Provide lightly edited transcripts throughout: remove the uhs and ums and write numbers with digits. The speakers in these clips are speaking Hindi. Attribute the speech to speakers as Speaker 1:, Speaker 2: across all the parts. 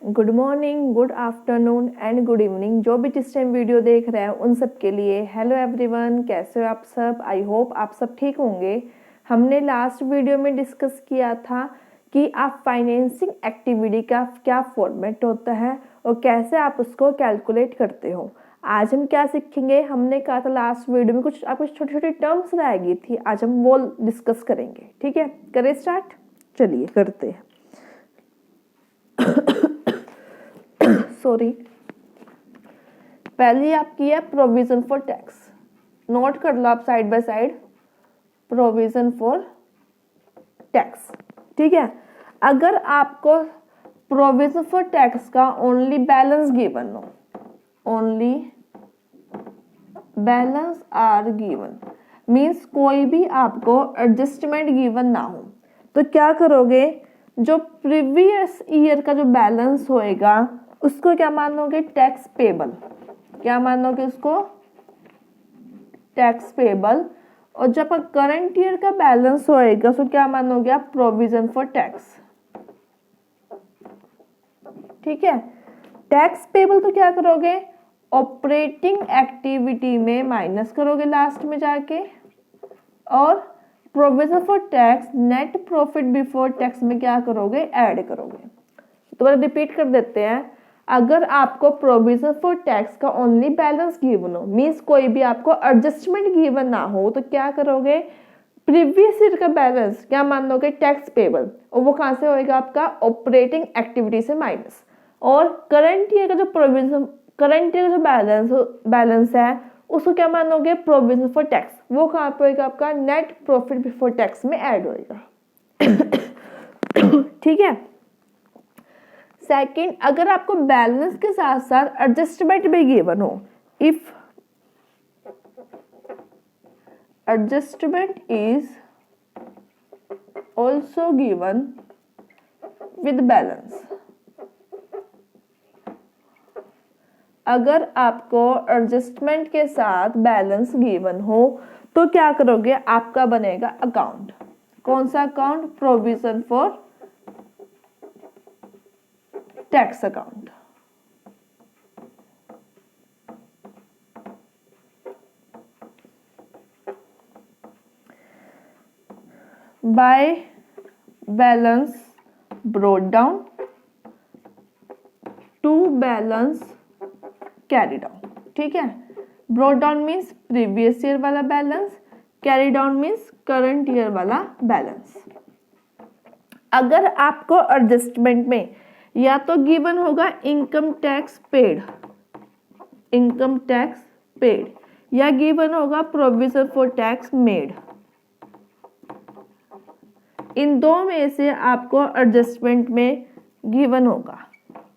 Speaker 1: Good morning, good afternoon and good evening. जो भी जिस टाइम वीडियो देख रहे हैं उन सब के लिए हेलो एवरीवन, कैसे हो आप सब। आई होप आप सब ठीक होंगे। हमने लास्ट वीडियो में डिस्कस किया था कि आप फाइनेंसिंग एक्टिविटी का क्या फॉर्मेट होता है और कैसे आप उसको कैलकुलेट करते हो। आज हम क्या सीखेंगे, हमने कहा था लास्ट वीडियो में कुछ आपको छोटी छोटी टर्म्स रह गई थी, आज हम वो डिस्कस करेंगे। ठीक है, करें स्टार्ट। चलिए करते हैं। सॉरी, पहली आपकी है प्रोविजन फॉर टैक्स। नोट कर लो आप side by side, provision for tax. ठीक है, अगर आपको प्रोविजन फॉर टैक्स का ओनली बैलेंस गिवन हो, only balance are given means कोई भी आपको एडजस्टमेंट गिवन ना हो, तो क्या करोगे, जो प्रीवियस ईयर का जो बैलेंस होएगा उसको क्या मानोगे, टैक्स पेबल। क्या मानोगे उसको, टैक्स पेबल। और जब करंट ईयर का बैलेंस होएगा उसको क्या मानोगे आप, प्रोविजन फॉर टैक्स। ठीक है, टैक्स पेबल तो क्या करोगे, ऑपरेटिंग एक्टिविटी में माइनस करोगे लास्ट में जाके, और provision for tax net profit before tax में क्या करोगे, ऐड करोगे। तो रिपीट कर देते हैं। अगर आपको प्रोविजन फॉर टैक्स का ओनली बैलेंस गिवन हो, मींस कोई भी आपको एडजस्टमेंट गिवन ना हो, तो क्या करोगे, प्रीवियस ईयर का बैलेंस क्या मान लोगे, टैक्स पेबल। और वो कहां से होएगा आपका, ऑपरेटिंग एक्टिविटी से माइनस। और करंट ईयर का जो प्रोविजन, करंट ईयर का जो बैलेंस है उसको क्या मानोगे, प्रोविजन फॉर टैक्स। वो कहां पे होएगा आपका, नेट प्रॉफिट बिफोर टैक्स में ऐड होएगा। ठीक है। सेकंड, अगर आपको बैलेंस के साथ साथ एडजस्टमेंट भी गिवन हो, if adjustment is also given with balance, अगर आपको एडजस्टमेंट के साथ बैलेंस गिवन हो तो क्या करोगे, आपका बनेगा अकाउंट। कौन सा account, provision for tax account. By balance brought down to balance carry down. ठीक है, brought down means previous year वाला balance, carry down means current year वाला बैलेंस। अगर आपको एडजस्टमेंट में या तो गिवन होगा income tax paid, income tax paid, या गिवन होगा प्रोविजन फॉर टैक्स मेड। इन दो में से आपको एडजस्टमेंट में गिवन होगा,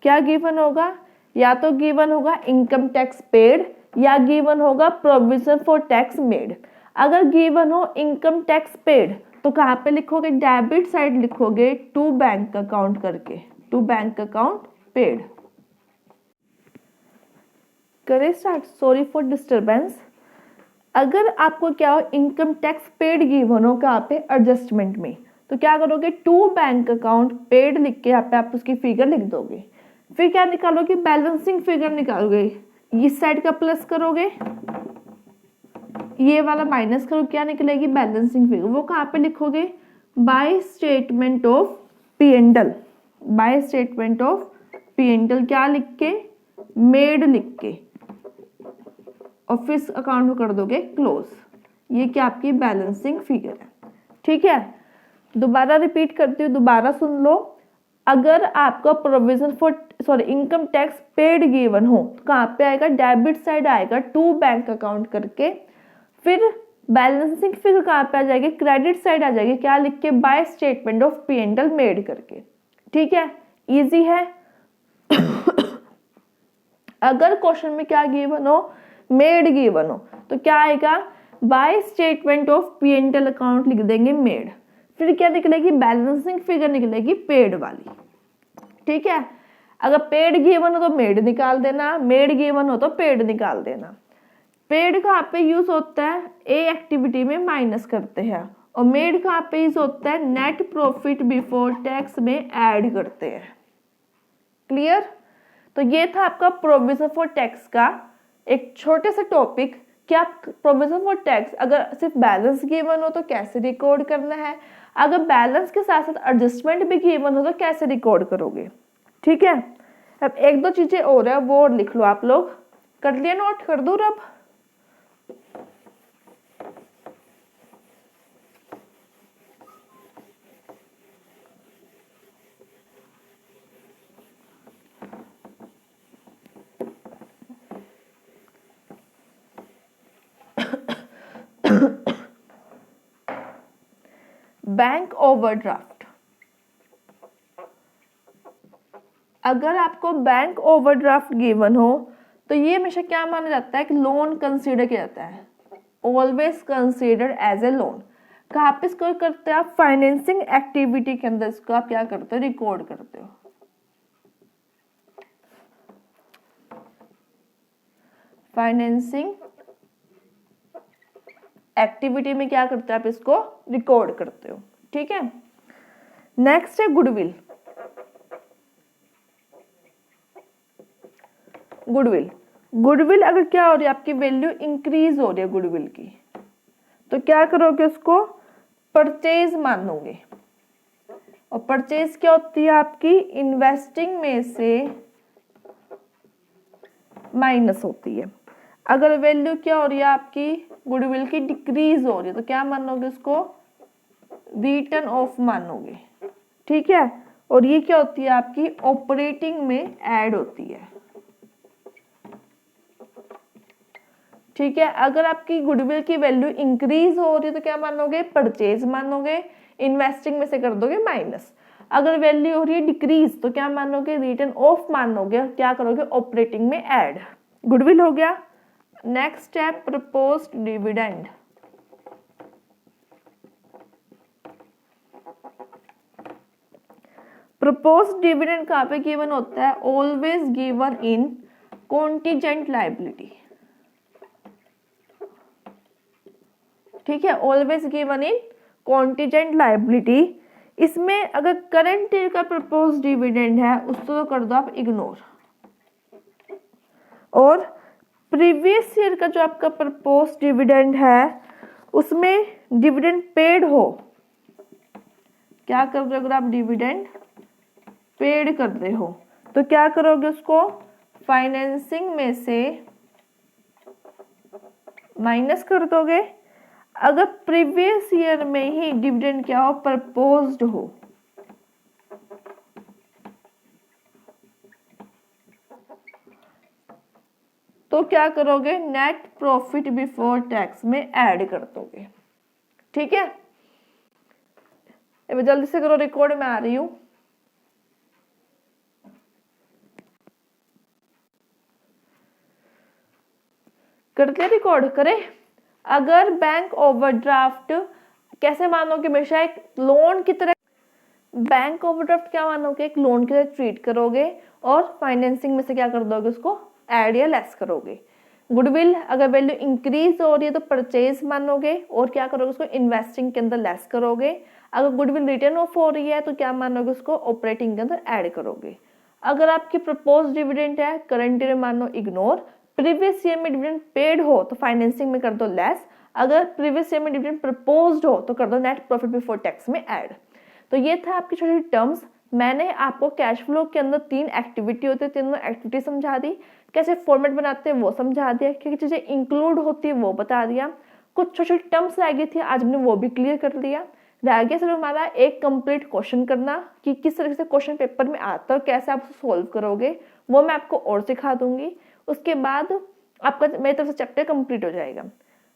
Speaker 1: क्या गिवन होगा, या तो गिवन होगा इनकम टैक्स पेड या गिवन होगा प्रोविजन फॉर टैक्स मेड। अगर गिवन हो इनकम टैक्स पेड तो कहाँ पे लिखोगे, डेबिट साइड लिखोगे, टू बैंक अकाउंट करके, टू बैंक अकाउंट पेड। करें स्टार्ट। Sorry for disturbance. अगर आपको क्या हो, इनकम टैक्स पेड गिवन हो कहाँ पे, एडजस्टमेंट में, तो क्या करोगे, टू बैंक अकाउंट पेड लिख के यहाँ पे आप उसकी फिगर लिख दोगे। फिर क्या निकालोगे, बैलेंसिंग फिगर निकालोगे। इस साइड का प्लस करोगे, ये वाला माइनस करो, क्या निकलेगी, बैलेंसिंग फिगर। वो कहाँ पे लिखोगे, by statement of P and L, by statement of P and L क्या लिख के, मेड लिख के, और फिर अकाउंट को कर दोगे क्लोज। ये क्या आपकी बैलेंसिंग फिगर है। ठीक है, दोबारा रिपीट करती हूँ, दोबारा सुन लो। अगर आपका provision for income tax paid given हो तो कहाँ पे आएगा, डेबिट साइड आएगा, टू बैंक अकाउंट करके। फिर बैलेंसिंग फिगर कहाँ पे आ जाएगी, क्रेडिट साइड आ जाएगी, क्या लिख के, by statement of P and L made करके। ठीक है, इजी है। अगर क्वेश्चन में क्या गिवन हो, मेड गिवन हो, तो क्या आएगा, by statement of P and L account लिख देंगे मेड। फिर क्या निकलेगी, बैलेंसिंग फिगर निकलेगी पेड वाली। ठीक है, अगर पेड गिवन हो तो मेड निकाल देना, मेड गिवन हो तो पेड निकाल देना। पेड कहाँ पे यूज होता है, ए एक्टिविटी में माइनस करते हैं, और मेड कहाँ पे यूज होता है, नेट प्रॉफिट बिफोर टैक्स में ऐड करते हैं। क्लियर? तो ये था आपका प्रोविजन फॉर टैक्स का एक छोटे से टॉपिक कि आप प्रोविजन फॉर टैक्स अगर सिर्फ बैलेंस गिवन हो तो कैसे रिकॉर्ड करना है, अगर बैलेंस के साथ साथ एडजस्टमेंट भी गिवन हो तो कैसे रिकॉर्ड करोगे। ठीक है, अब एक दो चीजें और है वो और लिख लो आप लोग। कर लिया नोट? कर दूं अब? Bank overdraft. अगर आपको बैंक ओवरड्राफ्ट गिवन हो तो ये हमेशा क्या माना जाता है कि लोन कंसीडर किया जाता है, always considered as a loan. कहाँ पे इसको करते हो आप? फाइनेंसिंग एक्टिविटी के अंदर इसको आप क्या करते हो? रिकॉर्ड करते हो। फाइनेंसिंग एक्टिविटी में क्या करते हो आप? इसको रिकॉर्ड करते हो। ठीक है, नेक्स्ट है गुडविल। गुडविल, गुडविल अगर क्या हो रही है आपकी वैल्यू इंक्रीज हो रही है गुडविल की, तो क्या करोगे? उसको परचेज मानोगे। और परचेज क्या होती है आपकी? इन्वेस्टिंग में से माइनस होती है। अगर वैल्यू क्या हो रही है आपकी गुडविल की? डिक्रीज हो रही है, तो क्या मानोगे? उसको रिटर्न ऑफ मानोगे। ठीक है, और ये क्या होती है आपकी? ऑपरेटिंग में ऐड होती है। ठीक है, अगर आपकी गुडविल की वैल्यू इंक्रीज हो रही है तो क्या मानोगे? परचेज मानोगे, इन्वेस्टिंग में से कर दोगे माइनस। अगर वैल्यू हो रही है डिक्रीज तो क्या मानोगे? रिटर्न ऑफ मानोगे, क्या करोगे? ऑपरेटिंग में ऐड। गुडविल हो गया। नेक्स्ट है प्रपोज्ड डिविडेंड। प्रपोज्ड डिविडेंड कहाँ पे गिवन होता है? Always given in contingent liability. ठीक है, always given in contingent liability. इसमें अगर करंट ईयर का प्रपोज डिविडेंड है उसको तो कर दो आप इग्नोर, और प्रीवियस ईयर का जो आपका प्रपोज डिविडेंड है उसमें डिविडेंड पेड हो, क्या कर रहे हो? अगर आप डिविडेंड पेड कर रहे हो तो क्या करोगे? उसको फाइनेंसिंग में से माइनस कर दोगे। अगर प्रीवियस ईयर में ही डिविडेंड क्या हो? प्रपोज्ड हो, तो क्या करोगे? नेट प्रॉफिट बिफोर टैक्स में ऐड कर दोगे। ठीक है, अब जल्दी से करो, रिकॉर्ड में आ रही हूं। करते रिकॉर्ड करें। अगर बैंक ओवरड्राफ्ट कैसे मानोगे? हमेशा एक लोन की तरह। बैंक ओवरड्राफ्ट क्या मानोगे? एक लोन की तरह ट्रीट करोगे और फाइनेंसिंग में से क्या कर दोगे? उसको ऐड या लेस करोगे। गुडविल अगर वैल्यू इंक्रीज हो रही है तो परचेज मानोगे और क्या करोगे? उसको इन्वेस्टिंग के अंदर लेस करोगे। अगर गुडविल रिटर्न ऑफ हो रही है तो क्या मानोगे? उसको ऑपरेटिंग के अंदर ऐड करोगे। अगर आपकी प्रपोज डिविडेंड है, करंट ईयर मानो इग्नोर, प्रीवियस ईयर में डिविडेंड पेड हो तो फाइनेंसिंग में कर दो लेस, अगर प्रीवियस ईयर में डिविडेंड प्रपोज्ड हो तो कर दो नेट प्रॉफिट बिफोर टैक्स में ऐड। तो ये था आपकी छोटी छोटी टर्म्स। मैंने आपको कैश फ्लो के अंदर 3 एक्टिविटी होती है, तीनों एक्टिविटी समझा दी, कैसे फॉर्मेट बनाते हैं वो समझा दिया, क्या चीजें इंक्लूड होती है वो बता दिया, कुछ छोटी छोटी टर्म्स रह गई थी आज हमने वो भी क्लियर कर लिया। रह गया सिर्फ हमारा एक कंप्लीट क्वेश्चन करना कि किस तरह से क्वेश्चन पेपर में आता है और कैसे आप सॉल्व करोगे, वो मैं आपको और सिखा दूंगी। उसके बाद आपका मेरी तरफ से चैप्टर कंप्लीट हो जाएगा।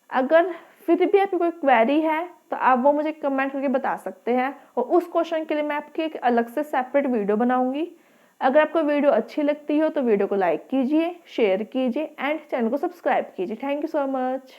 Speaker 1: अगर फिर भी आपकी कोई क्वेरी है तो आप वो मुझे कमेंट करके बता सकते हैं और उस क्वेश्चन के लिए मैं आपकी एक अलग से सेपरेट वीडियो बनाऊंगी। अगर आपको वीडियो अच्छी लगती हो तो वीडियो को लाइक कीजिए, शेयर कीजिए एंड चैनल को सब्सक्राइब कीजिए। Thank you so much.